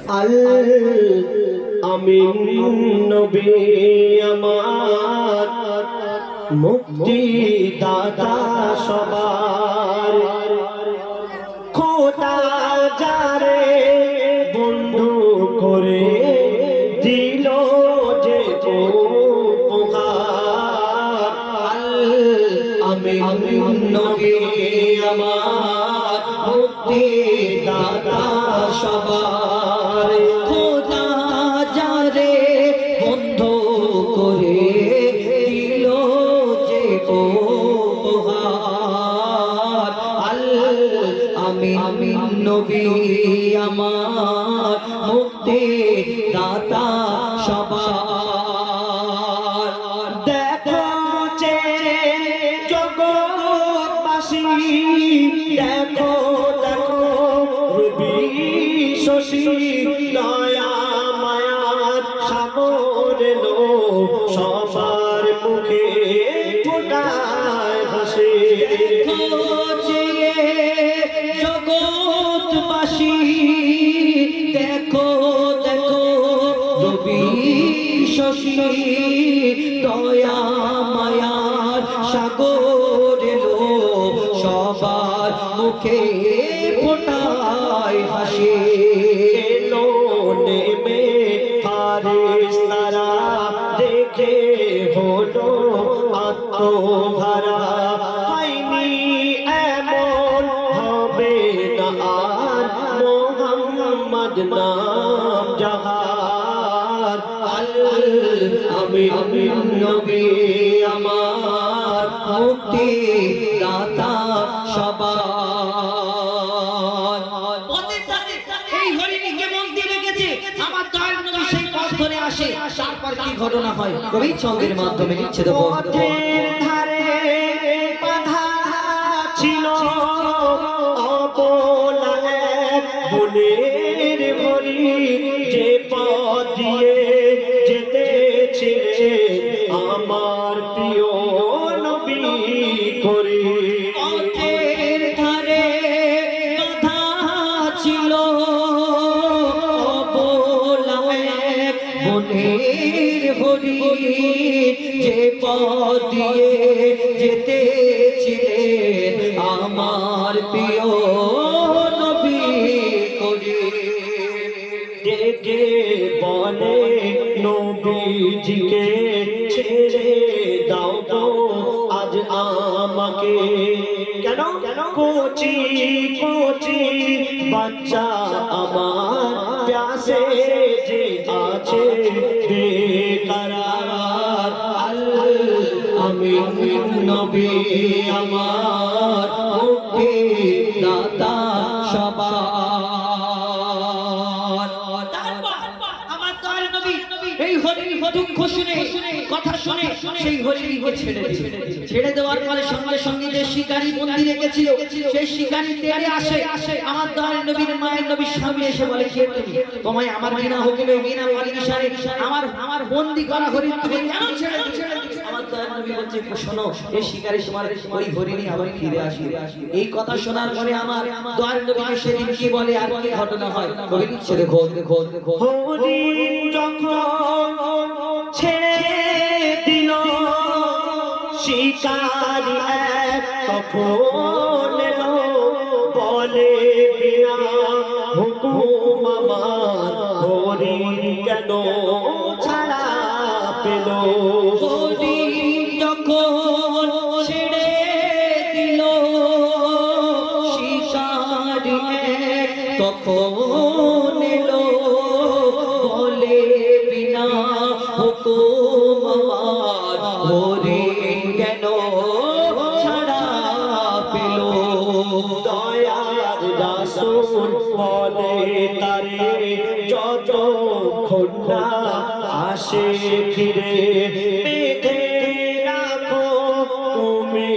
আল আমিন নবী আমার মুক্তি দাতা সবার খোদা যারে বন্ধু করে দিল যে উপহার আল আমিন নবী আমার মুক্তি দাতা সবার খোদা যারে বন্ধু করে দিল যে উপহার আল আমিন নবী আমার মুক্তি দাতা সবার দেখো যে জগৎবাসী দেখো দেখো রবি শশী দয়া মায়ার সাগর লো সবার মুখে ফোটায় হাসি জগৎবাসী দেখো দেখো রবি শশী দয়া মায়ার সাগর লো সবার মুখে ফোটায় হাসি এলো নেমে ফারিস্তারা দেখে হলো আত্মহারা হয়নি এমন হবে না আর মোহাম্মদ নাম জাহার আল আমিন নবী আমার মুক্তি দাতা সবার এই হরিণীকে মন্দিরে রেখেছে আমার দয়াল নবী সেই পথ ধরে আসে তারপর কি ঘটনা হয় কবি ছন্দের মাধ্যমে লিখছে দেখো পথের ধারে বাঁধা ছিল অবলা এক বনের হরিণ যে পথ দিয়ে যেতেছিলে আমার প্রিয় নবী করে পথের ধারে বাঁধা ছিল অবলা এক বনের হরিণ যে পথ দিয়ে যেতেছিলেন আমার প্রিয় নবী করে ডেকে বলে নবীজিকে ছেড়ে দাও তো আজ আমাকে কেন কোচি কোচি বাচ্চা আমার প্যাসে যে আছে বেকরার আল আমিন নবী আমার মুক্তি দাতা সবার আমার দয়াল নবী এই হরিণী দুঃখ শুনে কথা শুনে সেই হরিণীকে ছেড়ে দেওয়ার পরে সঙ্গে সঙ্গে যে শিকারী মন্দিরে গেছিল সেই শিকারী তেড়ে আসে আমার দয়াল নবীর মায়ের নবীর সামনে এসে বলে কে তুমি তোমায় আমার বিনা হুকুমে বিনা পারমিশনে আমার বন্দী করা হরিণ তুমি কেন ছেড়ে আমার দয়াল নবী বলছে শোনো এই শিকারী তোমার ওই হরিণী আবার ফিরে আসবে এই কথা শোনার পরে আমার দয়াল নবী সেদিন কি বলে আর কি ঘটনা হয় কবি লিখছে দেখো হরিণ যখন ছেড়ে দিল শিকারী এক তখন এলো বলে বিনা হুকুম আমার হরিণ কেন ছাড়া পেল হরিণ যখন ছেড়ে দিল শিকারী এক তখন এলো বলে বিনা হুকুম আমার হরিণ কেন ছাড়া পেল দয়ার রাসূল বলে তারে যত খন্ডা আসে ফিরে বেঁধে রাখো তুমি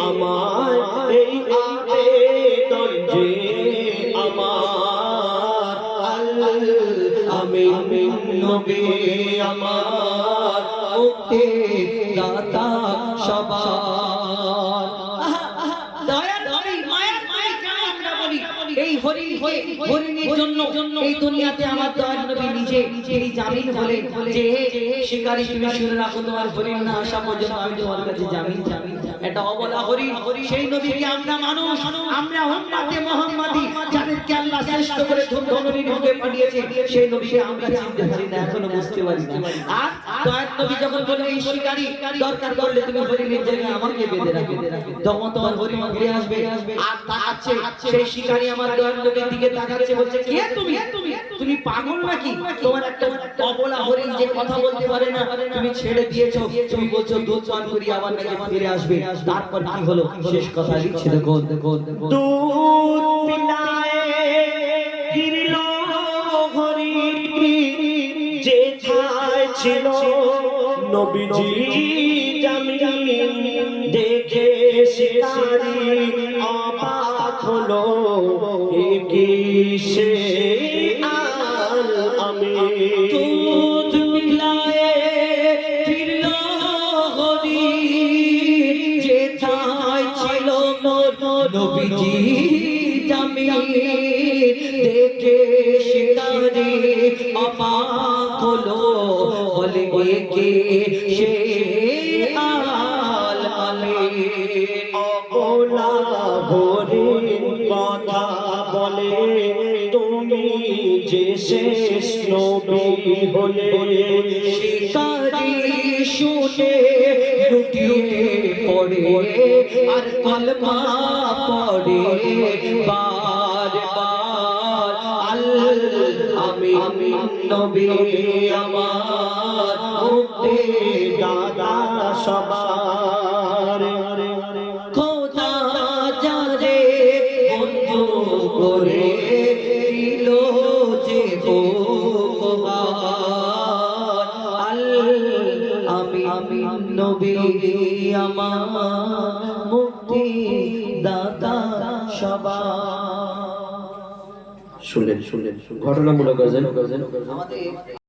আমার এই আবেদন যে আমার আল আমিন নবী আমার মুক্তি দাতা সবার দয়ার নবী মায়ার নবী কেন আমরা বলি এই হরিণী হরিণের জন্য এই দুনিয়াতে আমার দয়াল নবী নিজে তিনি জামিন হলেন যে শিকারী তুমি শুনে রাখো তোমার হরিণ না আসা পর্যন্ত আমি তোমার কাছে জামিন এটা অবলা হরিণ সেই নবীকে আমরা মানুষ আমরা উম্মতে মুহাম্মাদি যাদেরকে আল্লাহ শ্রেষ্ঠ করে ধরনীর বুকে পাঠিয়েছে সেই নবীকে আমরা চিনতে পারি না এখনো বুঝতে পারি না আর দয়াল নবী যখন বললেন এই শিকারী দরকার পড়লে তুমি হরিণের জায়গায় আমাকে বেঁধে রাখো তখন তোমার হরিণ ঘুরে আসবে আর তাকাচ্ছে সেই শিকারী আমার দয়াল নবীর দিকে তাকাচ্ছে বলছে কে তুমি পাগল নাকি তোমার একটা অবলা হরিণ যে কথা বলতে পারে না তুমি ছেড়ে দিয়েছো তুমি বলছো দুধ পান করি আবার নাকি ফিরে আসবে তারপর কি হলো শেষ কথা লিখছে দেখো দুধ পিলায়ে ফিরলো হরিণ যেথায় ছিল নবীজি জামিন দেখে শিকারী অবাক হলো কি সে আল আমিন দুধ পিলায়ে ফিরলো হরিণ যেথায় ছিল নবীজি জামিন দেখে শিকারী অবাক হলো বলে কে সে আল আমিন অবলা হরিণ কথা বলে তুমি যে শেষ নবী হলে শিকারী শুনে লুটিয়ে পড়ে আর কলমা পড়ে বার আমি নবী আমার মুক্তি দাদা সবার খোদা যারে বন্ধু করে দিল যে আমি নবী আমার মুক্তি দাতা সবার শুনলেন ঘটনামূলক গজল আমাদের